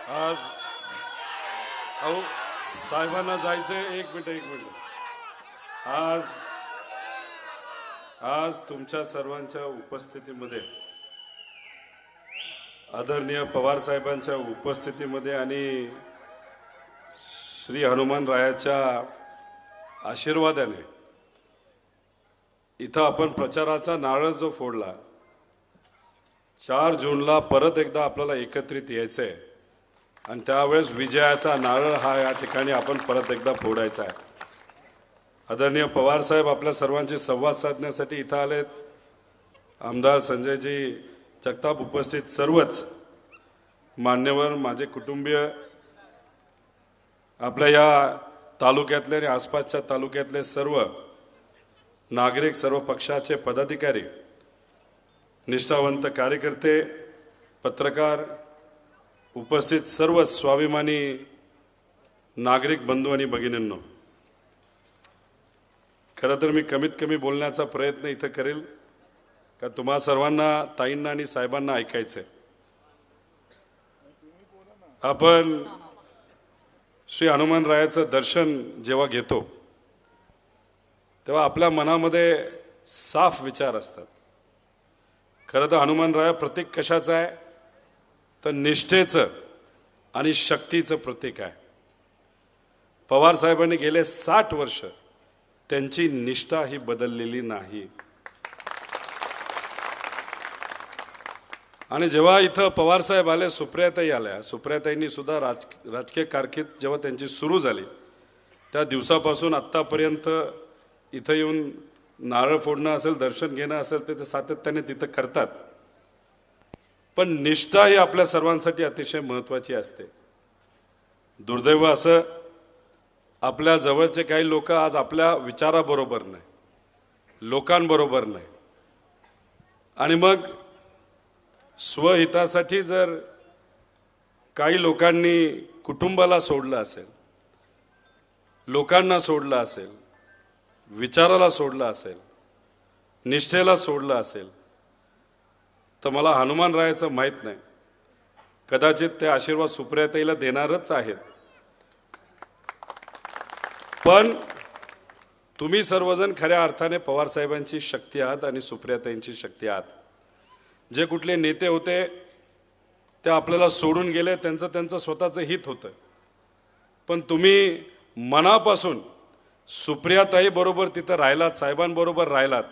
आज अहो साहेबांना जायचंय. एक मिनिट. आज तुमच्या सर्वांच्या उपस्थितीमध्ये, आदरणीय पवार साहेबांच्या उपस्थितीमध्ये आणि श्री हनुमान रायाच्या आशीर्वादाने इथं आपण प्रचाराचा नारळ जो फोडला, 4 जूनला परत एकदा आपल्याला एकत्रित यायचंय आणि त्यावेळेस विजयाचा नारळ हा या ठिकाणी आपण परत एकदा फोडायचा आहे. आदरणीय पवार साहेब आपल्या सर्वांशी संवाद साधण्यासाठी इथं आलेत. आमदार संजयजी जगताप उपस्थित सर्वच मान्यवर, माझे कुटुंबीय, आपल्या या तालुक्यातले आणि आसपासच्या तालुक्यातले सर्व नागरिक, सर्व पक्षाचे पदाधिकारी, निष्ठावंत कार्यकर्ते, पत्रकार, उपस्थित सर्व स्वाभिमानी नागरिक बंधू आणि भगिनींनो, खरं तर मी कमीत कमी बोलण्याचा प्रयत्न इथं करेल का तुम्हा सर्वांना, ताईंना आणि साहेबांना ऐकायचंय. आपण श्री हनुमान रायाचं दर्शन जेव्हा घेतो तेव्हा आपल्या मनामध्ये साफ विचार असतात. खरं तर हनुमान राया प्रतीक कशाचं आहे तर निष्ठेचं आणि शक्तीचं प्रतीक आहे. पवार साहेबांनी गेले 60 वर्ष त्यांची निष्ठा ही बदललेली नाही. आणि जेव्हा इथं पवार साहेब आले, सुप्रियाताई आल्या, सुप्रियाताईंनी सुद्धा राजकीय कारकीर्द जेव्हा त्यांची सुरू झाली त्या दिवसापासून आत्तापर्यंत इथं येऊन नारळ फोडणं असेल, दर्शन घेणं असेल, ते सातत्याने तिथं करतात. पण निष्ठा ही आपल्या सर्वांसाठी अतिशय महत्त्वाची असते. दुर्दैव असं आपल्या जवळचे काही लोक आज आपल्या विचाराबरोबर नाही, लोकांबरोबर नाही, आणि मग स्वहितासाठी जर काही लोकांनी कुटुंबाला सोडलं असेल, लोकांना सोडलं असेल, विचाराला सोडलं असेल, निष्ठेला सोडलं असेल, तर मला हनुमान रायाचं माहीत नाही, कदाचित ते आशीर्वाद सुप्रियाताईला देणारच आहेत. पण तुम्ही सर्वजण खऱ्या अर्थाने पवार साहेबांची शक्ती आहात आणि सुप्रियाताईंची शक्ती आहात. जे कुठले नेते होते ते आपल्याला सोडून गेले, त्यांचं स्वतःचं हित होतं, पण तुम्ही मनापासून सुप्रियाताई बरोबर तिथं राहिलात, साहेबांबरोबर राहिलात,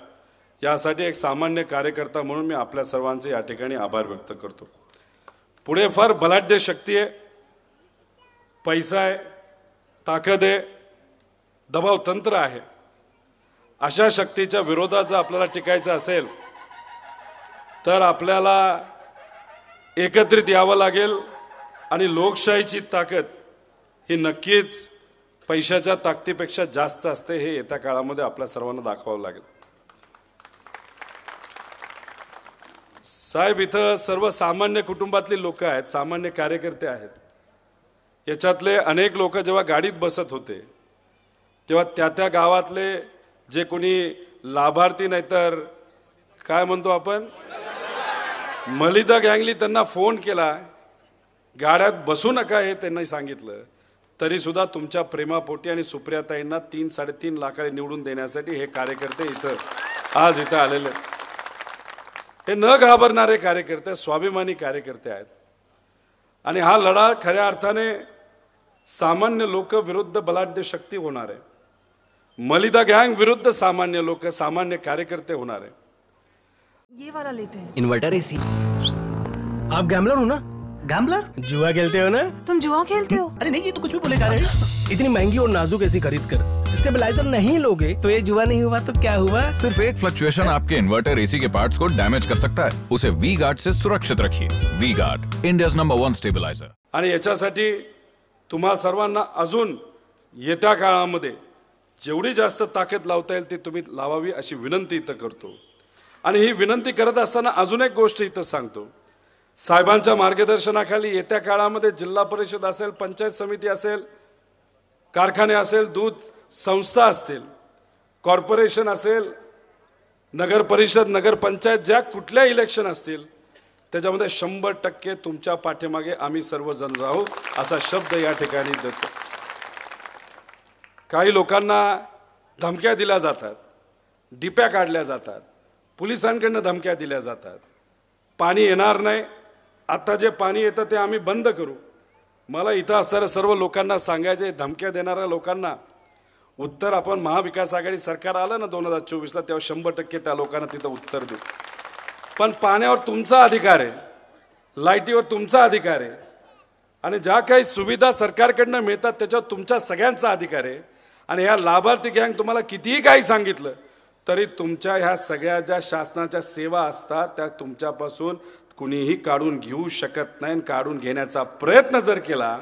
यासाठी एक सामान्य कार्यकर्ता म्हणून मी आपल्या सर्वांचे या ठिकाणी आभार व्यक्त करतो. पुढे फार बलाढ्य शक्ती आहे, पैसा आहे, ताकद आहे, दबाव तंत्र आहे. अशा शक्तीच्या विरोधात जर आपल्याला टिकायचं असेल तर आपल्याला एकत्रित यावं लागेल. आणि लोकशाहीची ताकद ही नक्कीच पैशाच्या ताकदीपेक्षा जास्त असते, हे येत्या काळामध्ये आपल्या सर्वांना दाखवावं लागेल. साहेब, इथं सर्व सामान्य कुटुंबातली लोक आहेत, सामान्य कार्यकर्ते आहेत. याच्यातले अनेक लोक जेव्हा गाडीत बसत होते तेव्हा त्या गावातले जे कोणी लाभार्थी, नाहीतर काय म्हणतो आपण, मलिदा गँगली, त्यांना फोन केला, गाड्यात बसू नका हे त्यांनी सांगितलं, तरी सुद्धा तुमच्या प्रेमापोटी आणि सुप्रियाताईंना 3-3.5 लाखाने निवडून देण्यासाठी हे कार्यकर्ते आज इथं आलेले. हे न घाबरणारे कार्यकर्ते, स्वाभिमानी कार्यकर्ते आहेत. आणि हा लढा खऱ्या अर्थाने सामान्य लोक विरुद्ध बलाढ्य शक्ती होणार आहे. मलिदा गँग विरुद्ध सामान्य लोक, सामान्य कार्यकर्ते होणार आहे. ये वाला लेते हैं. Inverter AC. आप गैम्बलर हो ना? गैम्बलर? जुआ खेलते हो ना? तुम जुआ खेलते हो? अरे नहीं, ये तो कुछ भी बोले जा रहे हैं. इतनी महंगी और नाजुक एसी खरीद कर स्टेबलाइजर नहीं लोगे तो ये जुआ नहीं हुआ तो क्या हुआ? सिर्फ एक फ्लक्चुएशन आपके इन्वर्टर एसी के पार्ट्स को डैमेज कर सकता है. उसे वी गार्ड से सुरक्षित रखिए. V guard, India's number 1 stabiliser. आणि याच्यासाठी तुम्हा सर्वांना अजून येत्या काळामध्ये जेवढी जास्त ताकद लावता येईल ती तुम्ही लावावी अशी विनंती इथं करतो. आणि ही विनंती करत असताना अजून एक गोष्ट इथं सांगतो. साहेबांच्या मार्गदर्शनाखाली येत्या काळामध्ये जिल्हा परिषद असेल, पंचायत समिती असेल, कारखाने असेल, दूध संस्था असतील, कॉर्पोरेशन असेल, नगर परिषद, नगर पंचायत, ज्या कुठल्या इलेक्शन असतील त्याच्यामध्ये 100% तुमच्या पाठीमागे आम्ही सर्वजण राहू असा शब्द या ठिकाणी देतो. काही लोकांना धमक्या दिल्या जातात, डिप्या काढल्या जातात, पोलिसांकडनं धमक्या दिल्या जातात. पाणी येणार नाही, आता जे पाणी येतं ते आम्ही बंद करू. मला इथं असणाऱ्या सर्व लोकांना सांगायचे, धमक्या देणाऱ्या लोकांना उत्तर आपण महाविकास आघाडी सरकार आलं ना 2024ला, तेव्हा 100% त्या लोकांना तिथं उत्तर देऊ. पण पाण्यावर तुमचा अधिकार आहे, लाईटीवर तुमचा अधिकार आहे, आणि ज्या काही सुविधा सरकारकडनं मिळतात त्याच्यावर तुमच्या सगळ्यांचा अधिकार आहे. आणि ह्या लाभार्थी गँग तुम्हाला कितीही काही सांगितलं तरी तुमच्या ह्या सगळ्या ज्या शासनाच्या सेवा असतात त्या तुमच्यापासून कुणीही काढून घेऊ शकत नाही. काढून घेण्याचा प्रयत्न जर केला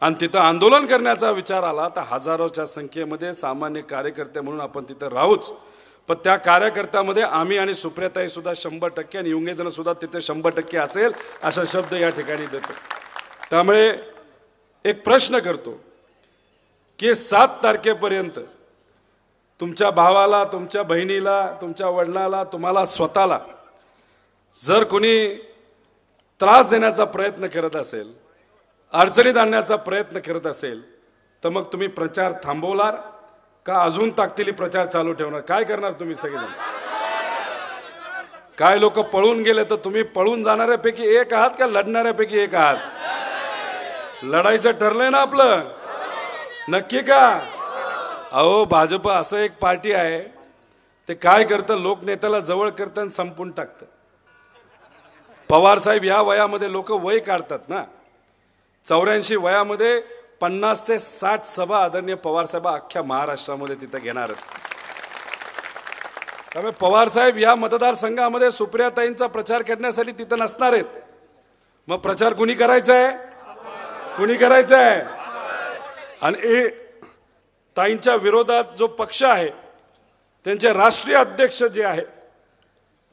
आणि तिथं आंदोलन करण्याचा विचार आला तर हजारोच्या संख्येमध्ये सामान्य कार्यकर्ते म्हणून आपण तिथं राहूच. पण त्या कार्यकर्त्यामध्ये आम्ही आणि सुप्रियाताई सुद्धा 100% आणि युंगेदन सुद्धा तिथे 100% असेल असा शब्द या ठिकाणी देतो. त्यामुळे एक प्रश्न करतो की 7 तारखेपर्यंत तुमच्या भावाला, तुमच्या बहिणीला, तुमच्या वडिलाला, तुम्हाला स्वतःला जर कोणी त्रास देण्याचा प्रयत्न करत असेल, अडचणीत आणण्याचा प्रयत्न करत असेल तर मग तुम्ही प्रचार थांबवणार का अजून ताकदीने प्रचार चालू ठेवणार? काय करणार तुम्ही सगळेजण? काय लोक पळून गेले तर तुम्ही पळून जाणाऱ्यापैकी एक आहात का लढणाऱ्यापैकी एक आहात? लढायचं ठरलंय ना आपलं, नक्की का? अहो, भाजप असं एक पार्टी आहे, ते काय करतं, लोकनेत्याला जवळ करतं आणि संपून टाकतं. पवार साहेब या वयामध्ये लोक वय काढतात ना, 84 वयामध्ये 50 ते 60 सभा आदरणीय पवार साहेब अख्ख्या महाराष्ट्रामध्ये तिथे घेणार आहेत. त्यामुळे पवार साहेब या मतदारसंघामध्ये सुप्रियाताईंचा प्रचार करण्यासाठी तिथे नसणार आहेत. मग प्रचार कुणी करायचा आहे? कुणी करायचा आहे? आणि ताईंच्या विरोधात जो पक्ष आहे त्यांचे राष्ट्रीय अध्यक्ष जे आहे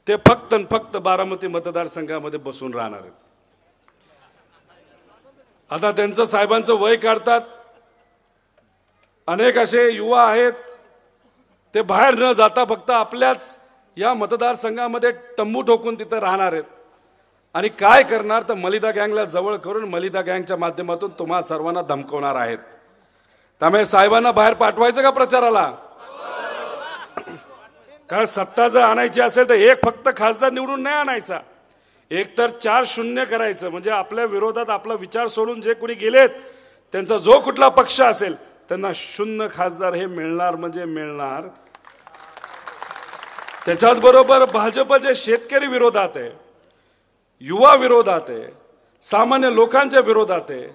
ते फक्त बारामती मतदारसंघामध्ये बसून राहणार आहेत. आता त्यांचं साहेबांचं वय काढतात. अनेक असे युवा आहेत ते बाहेर न जाता फक्त आपल्याच या मतदारसंघामध्ये तंबू ठोकून तिथे राहणार आहेत. आणि काय करणार तर मलिदा गँगला जवळ करून मलिदा गँगच्या माध्यमातून तुम्हा सर्वांना धमकवणार आहेत. त्यामुळे साहेबांना बाहेर पाठवायचं का प्रचाराला? कारण सत्ता जर आणायची असेल तर एक फक्त खासदार निवडून नाही आणायचा, एक तर 4-0 करायचं. म्हणजे आपल्या विरोधात आपला विचार सोडून जे कोणी गेलेत त्यांचा जो कुठला पक्ष असेल त्यांना 0 खासदार हे मिळणार म्हणजे मिळणार. त्याच्याच बरोबर भाजप जे शेतकरी विरोधात आहे, युवा विरोधात आहे, सामान्य लोकांच्या विरोधात आहे,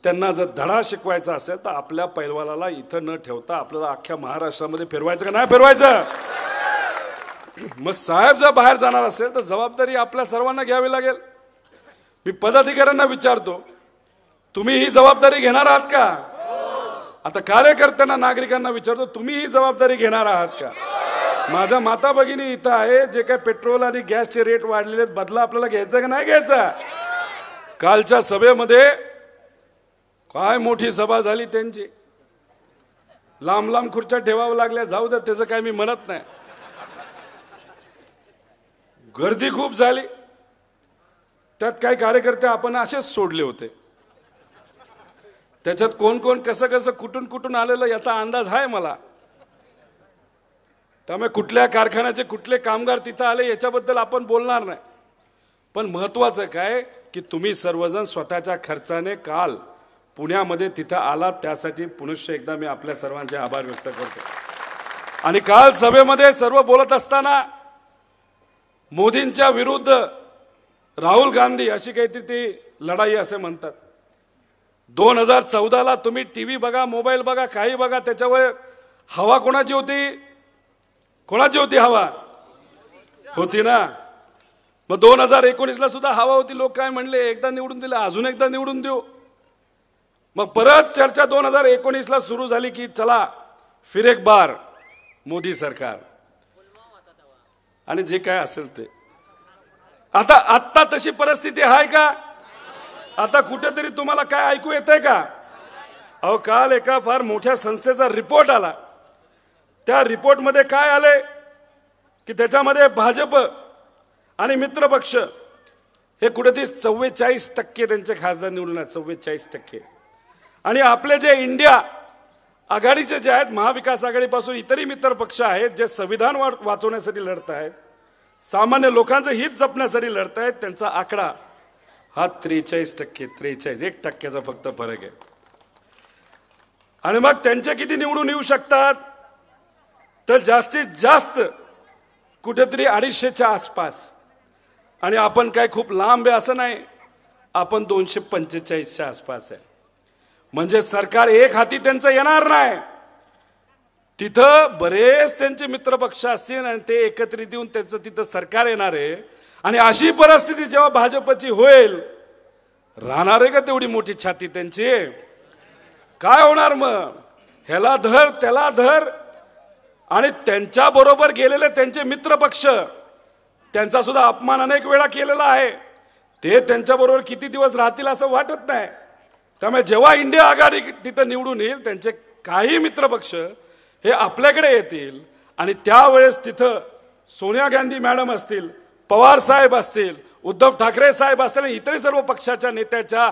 त्यांना जर धडा शिकवायचा असेल तर आपल्या पैलवानाला इथं न ठेवता आपल्याला अख्ख्या महाराष्ट्रामध्ये फिरवायचं का नाही फिरवायचं? मग साहेब जर बाहेर जाणार असेल तर जबाबदारी आपल्या सर्वांना घ्यावी लागेल. मी पदाधिकाऱ्यांना विचारतो, तुम्ही ही जबाबदारी घेणार आहात का? आता कार्यकर्त्यांना, नागरिकांना विचारतो, तुम्ही ही जबाबदारी घेणार आहात का? माझ्या माता भगिनी इथं आहे, जे काही पेट्रोल आणि गॅसचे रेट वाढलेले आहेत, बदला आपल्याला घ्यायचा का नाही घ्यायचा? कालच्या सभेमध्ये काय मोठी सभा झाली त्यांची, लांब लांब खुर्च्या ठेवावं लागल्या. जाऊ द्या, त्याचं काय मी म्हणत नाही. गर्दी खूप झाली, त्यात काही कार्यकर्ते आपण असेच सोडले होते. त्याच्यात कोण कोण कसं कसं कुठून कुठून आलेलं याचा अंदाज आहे मला. त्यामुळे कुठल्या कारखान्याचे कुठले कामगार तिथं आले याच्याबद्दल आपण बोलणार नाही. पण महत्वाचं काय की तुम्ही सर्वजण स्वतःच्या खर्चाने काल पुण्यामध्ये तिथं आलात, त्यासाठी पुनश्च एकदा मी आपल्या सर्वांचे आभार व्यक्त करतो. आणि काल सभेमध्ये सर्व बोलत असताना मोदींच्या विरुद्ध राहुल गांधी अशी काहीतरी ती लढाई असे म्हणतात. 2014ला तुम्ही टीव्ही बघा, मोबाईल बघा, काही बघा, त्याच्यावर हवा कोणाची होती? कोणाची होती हवा? होती ना. मग 2019ला सुद्धा हवा होती. लोक काय म्हणले, एकदा निवडून दिले, अजून एकदा निवडून देऊ. मग परत चर्चा 2019ला सुरू झाली की चला फिर एक बार मोदी सरकार आणि जे काय असेल ते. आता तशी परिस्थिती आहे का? आता कुठेतरी तुम्हाला काय ऐकू येतंय का? अहो, काल एका फार मोठ्या संस्थेचा रिपोर्ट आला. त्या रिपोर्टमध्ये काय आले की त्याच्यामध्ये भाजप आणि मित्रपक्ष हे कुठेतरी 44% त्यांचे खासदार निवडून आहेत, 44%. आणि आपले जे इंडिया आघाडीचे जे आहेत, महाविकास आघाडीपासून इतरही मित्र पक्ष आहेत जे संविधान वाचवण्यासाठी लढत आहेत, सामान्य लोकांचं हित जपण्यासाठी लढत आहेत, त्यांचा आकडा हा 43%, 43, 1% फक्त फरक आहे. आणि मग त्यांचे किती निवडून येऊ शकतात तर जास्तीत जास्त कुठेतरी 250च्या आसपास. आणि आपण काय खूप लांब आहे असं नाही, आपण 245च्या आसपास आहे. म्हणजे सरकार एक हाती त्यांचं येणार नाही, तिथं बरेच त्यांचे मित्रपक्ष असतील आणि ते एकत्रित येऊन त्यांचं तिथं सरकार येणार आहे. आणि अशी परिस्थिती जेव्हा भाजपची होईल, राहणार आहे का तेवढी मोठी छाती त्यांची? काय होणार मग? ह्याला धर त्याला धर. आणि त्यांच्या बरोबर गेलेले त्यांचे मित्रपक्ष, त्यांचा सुद्धा अपमान अनेक वेळा केलेला आहे, ते त्यांच्या बरोबर किती दिवस राहतील असं वाटत नाही. त्यामुळे जेव्हा इंडिया आघाडी तिथं निवडून येईल, त्यांचे काही मित्रपक्ष हे आपल्याकडे येतील आणि त्यावेळेस तिथं सोनिया गांधी मॅडम असतील, पवार साहेब असतील, उद्धव ठाकरे साहेब असतील, इतर सर्व पक्षाच्या नेत्याच्या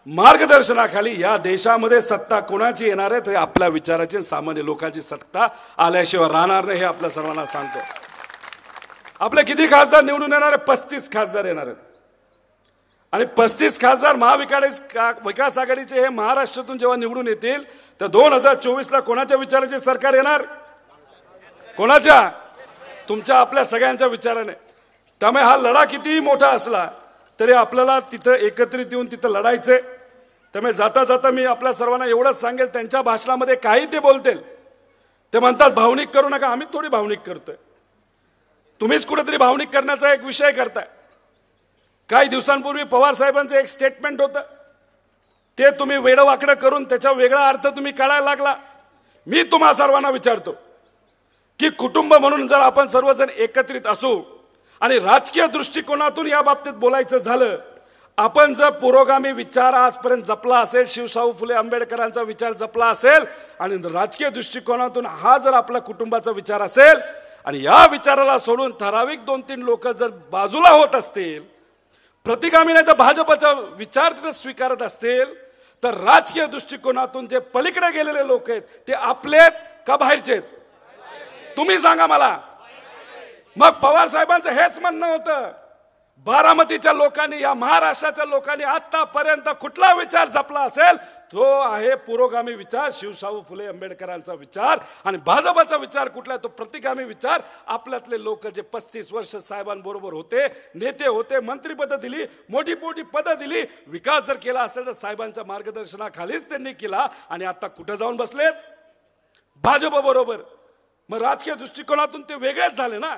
मार्गदर्शनाखाली या देशामध्ये सत्ता कोणाची येणार आहे तर आपल्या विचाराची सामान्य लोकांची सत्ता आल्याशिवाय राहणार नाही, हे आपल्या सर्वांना सांगतो. आपले किती खासदार निवडून येणार आहे? 35 खासदार येणार आहेत. आणि 35 खासदार महाविकास आघाडीचे हे महाराष्ट्रातून जेव्हा निवडून येतील तर 2024ला कोणाच्या विचाराचे सरकार येणार? कोणाच्या? तुमच्या आपल्या सगळ्यांच्या विचाराने. त्यामुळे हा लढा कितीही मोठा असला तरी आपल्याला तिथं एकत्रित येऊन तिथं लढायचंय. त्यामुळे जाता जाता मी आपल्या सर्वांना एवढंच सांगेल, त्यांच्या भाषणामध्ये काही ते बोलतील, ते म्हणतात भावनिक करू नका. आम्ही थोडी भावनिक करतोय, तुम्हीच कुठेतरी भावनिक करण्याचा एक विषय करताय. काही दिवसांपूर्वी पवार साहेबांचं एक स्टेटमेंट होतं, ते तुम्ही वेडवाकडं करून त्याचा वेगळा अर्थ तुम्ही काढायला लागला. मी तुम्हा सर्वांना विचारतो की कुटुंब म्हणून जर आपण सर्वजण एकत्रित असू आणि राजकीय दृष्टिकोनातून या बाबतीत बोलायचं झालं, आपण जर पुरोगामी विचार आजपर्यंत जपला असेल, शिवशाहू फुले आंबेडकरांचा विचार जपला असेल आणि राजकीय दृष्टिकोनातून हा जर आपला कुटुंबाचा विचार असेल आणि या विचाराला सोडून ठराविक 2-3 लोक जर बाजूला होत असतील, प्रतिगामी नाही तर भाजपचा विचार तिथे स्वीकारत असतील, तर राजकीय दृष्टिकोनातून जे पलीकडे गेलेले लोक आहेत ते आपलेत का बाहेरचे? तुम्ही सांगा मला. मग पवार साहेबांचं हेच म्हणणं होतं, बारामतीच्या लोकांनी, या महाराष्ट्राच्या लोकांनी आतापर्यंत कुठला विचार जपला असेल तो आहे पुरोगामी विचार, शिवशाहू फुले आंबेडकरांचा विचार. आणि भाजपचा विचार कुठला? तो प्रतिगामी विचार. आपल्यातले लोक जे 35 वर्ष साहेबांबरोबर होते, नेते होते, मंत्रीपद दिली, मोठी मोठी पदं दिली, विकास जर केला असेल तर साहेबांच्या मार्गदर्शनाखालीच त्यांनी केला. आणि आता कुठं जाऊन बसलेत? भाजप बरोबर. मग राजकीय दृष्टिकोनातून ते वेगळेच झाले ना.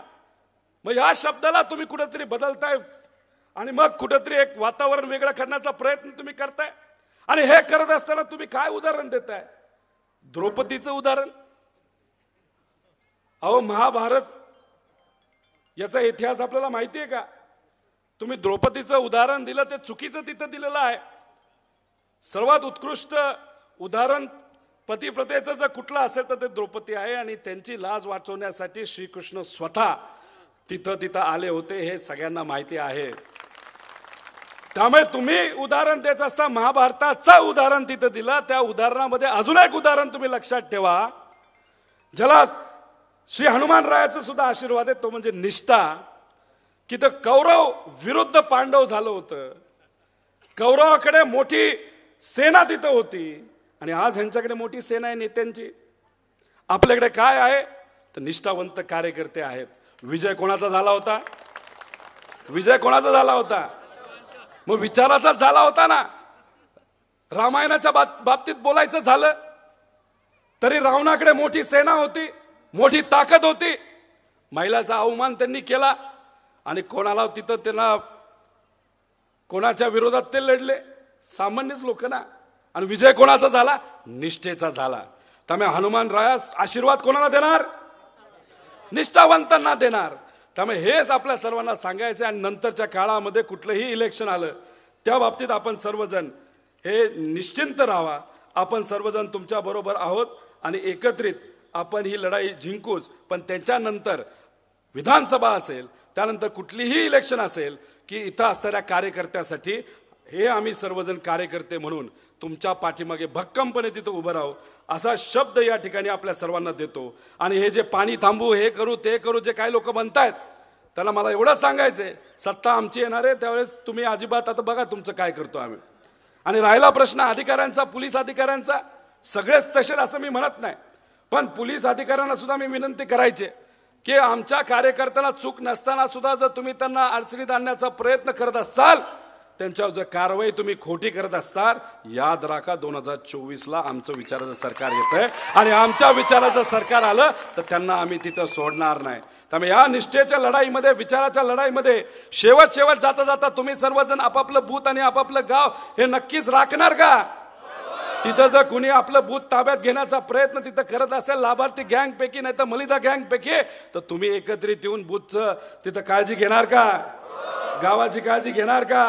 मग या शब्दाला तुम्ही कुठेतरी बदलताय आणि मग कुठेतरी एक वातावरण वेगळं करण्याचा प्रयत्न तुम्ही करताय. आणि हे करत असताना तुम्ही काय उदाहरण देताय? द्रौपदीचं उदाहरण. अहो, महाभारत याचा इतिहास आपल्याला माहिती आहे का? तुम्ही द्रौपदीचं उदाहरण दिलं ते चुकीचं तिथं दिलेलं आहे. सर्वात उत्कृष्ट उदाहरण पतिव्रतेचं जर कुठलं असेल तर ते द्रौपदी आहे. आणि त्यांची लाज वाचवण्यासाठी श्रीकृष्ण स्वतः तिथं आले होते, हे सगळ्यांना माहिती आहे. त्यामुळे तुम्ही उदाहरण देत असता महाभारताचं उदाहरण तिथं दिलं. त्या उदाहरणामध्ये अजून एक उदाहरण तुम्ही लक्षात ठेवा, ज्याला श्री हनुमान रायाचं सुद्धा आशीर्वाद आहे, तो म्हणजे निष्ठा. की तर कौरव विरुद्ध पांडव झालं होतं, कौरवाकडे मोठी सेना तिथं होती आणि आज ह्यांच्याकडे मोठी सेना आहे नेत्यांची. आपल्याकडे काय आहे तर निष्ठावंत कार्यकर्ते आहेत. विजय कोणाचा झाला होता? विजय कोणाचा झाला होता? मग विचाराचाच झाला होता ना. रामायणाच्या बाबतीत बोलायचं झालं तरी रावणाकडे मोठी सेना होती, मोठी ताकद होती. महिलाचा अवमान त्यांनी केला आणि कोणाला तिथं त्यांना कोणाच्या विरोधात ते लढले? सामान्यच लोक ना. आणि विजय कोणाचा झाला? निष्ठेचा झाला. त्यामुळे हनुमान रायास आशीर्वाद कोणाला देणार? निष्ठावंतांना देणार. त्यामुळे हेच आपल्या सर्वांना सांगायचं. आणि नंतरच्या काळामध्ये कुठलंही इलेक्शन आलं त्या बाबतीत आपण सर्वजण हे निश्चिंत राहावा. आपण सर्वजण तुमच्या बरोबर आहोत आणि एकत्रित आपण ही लढाई जिंकूच. पण त्याच्यानंतर विधानसभा असेल, त्यानंतर कुठलीही इलेक्शन असेल की इथं असणाऱ्या कार्यकर्त्यासाठी हे आम्ही सर्वजण कार्यकर्ते म्हणून तुमच्या पाठीमागे भक्कमपणे तिथं उभं राहू असा शब्द या ठिकाणी आपल्या सर्वांना देतो. आणि हे जे पाणी थांबू, हे करू, ते करू, जे काही लोक म्हणतायत त्याला मला एवढंच सांगायचंय, सत्ता आमची येणार आहे त्यावेळेस तुम्ही अजिबात आता बघा तुमचं काय करतो आम्ही. आणि राहिला प्रश्न अधिकाऱ्यांचा, पोलीस अधिकाऱ्यांचा, सगळेच तसेच असं मी म्हणत नाही, पण पोलीस अधिकाऱ्यांना सुद्धा मी विनंती करायची की आमच्या कार्यकर्त्यांना चूक नसताना सुद्धा जर तुम्ही त्यांना अडचणीत आणण्याचा प्रयत्न करत असाल, त्यांच्यावर जर कारवाई तुम्ही खोटी करत असाल, याद राखा 2024ला आमचं विचाराचं सरकार येतंय आणि आमच्या विचाराचं सरकार आलं तर त्यांना आम्ही तिथं सोडणार नाही. त्यामुळे या निष्ठेच्या लढाईमध्ये, विचाराच्या लढाईमध्ये शेवट जाता जाता तुम्ही सर्वजण आपापलं बूथ आणि आपापलं गाव हे नक्कीच राखणार का? तिथं जर कुणी आपलं बूथ ताब्यात घेण्याचा प्रयत्न तिथं करत असेल, लाभार्थी गँग पैकी नाही तर मलिदा गँग पैकी, तर तुम्ही एकत्रित येऊन बूथचं तिथं काळजी घेणार का? गावाची काळजी घेणार का?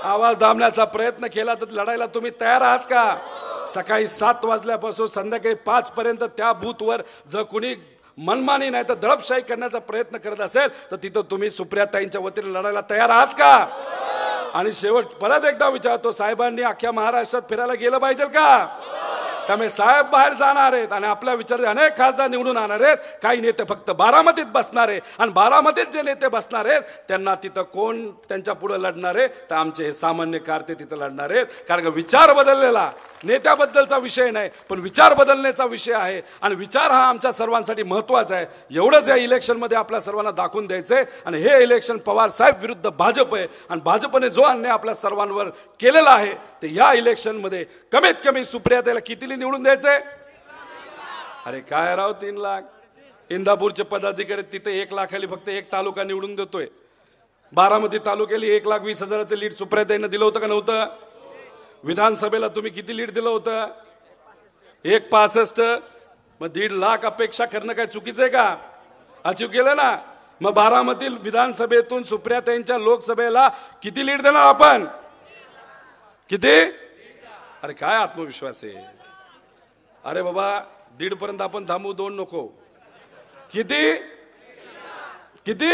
आवाज दाबण्याचा प्रयत्न केला तर लढायला तुम्ही तयार आहात का? सकाळी 7 वाजल्यापासून संध्याकाळी 5 पर्यंत त्या बूथवर जर कुणी मनमानी नाही तर दडपशाही करण्याचा प्रयत्न करत असेल तर तिथं तुम्ही सुप्रियाताईंच्या वतीने लढायला तयार आहात का? आणि शेवट परत एकदा विचारतो, साहेबांनी अख्ख्या महाराष्ट्रात फिरायला गेलं पाहिजे का? त्यामुळे साहेब बाहेर जाणार आहेत आणि आपल्या विचार अनेक खासदार निवडून आणणार आहेत. काही नेते फक्त बारामतीत बसणार आहे आणि बारामतीत जे नेते बसणार आहेत त्यांना तिथं कोण त्यांच्या पुढे लढणार आहे? तर आमचे हे सामान्य कारते तिथं लढणार आहेत. कारण का विचार बदललेला नेत्याबद्दलचा विषय नाही, पण विचार बदलण्याचा विषय आहे आणि विचार हा आमच्या सर्वांसाठी महत्वाचा आहे. एवढंच या इलेक्शनमध्ये आपल्या सर्वांना दाखवून द्यायचंय. आणि हे इलेक्शन पवार साहेब विरुद्ध भाजप आहे आणि भाजपने जो अन्याय आपल्या सर्वांवर केलेला आहे ते या इलेक्शनमध्ये कमीत कमी सुप्रियाताईला किती निवडून द्यायचंय? अरे काय राव 3 लाख इंदापूरचे पदाधिकारी तिथे 1 लाखाली फक्त एक तालुका निवडून देतोय. बारामती तालुक्याला 1,20,000चं लीड सुप्रियाताईंना दिलं होतं का नव्हतं? विधानसभेला तुम्ही किती लीड दिलं होतं? 1,65. मग 1.5 लाख अपेक्षा करणं काय चुकीचं आहे का? अचीव केलं ना. मग बारामती विधानसभेतून सुप्रियाताईंच्या लोकसभेला किती लीड देणार आपण? किती? अरे काय आत्मविश्वास आहे? अरे बाबा 1.5 पर्यंत आपण थांबू, 2 नको. किती? किती?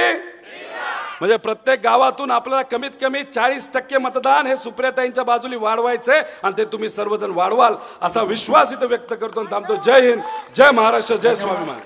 म्हणजे प्रत्येक गावातून आपल्याला कमीत कमी 40% मतदान हे सुप्रियाताईंच्या बाजूला वाढवायचंय आणि ते तुम्ही सर्वजण वाढवाल असा विश्वास इथं व्यक्त करतो. थांबतो. जय हिंद, जय महाराष्ट्र, जय स्वाभिमान.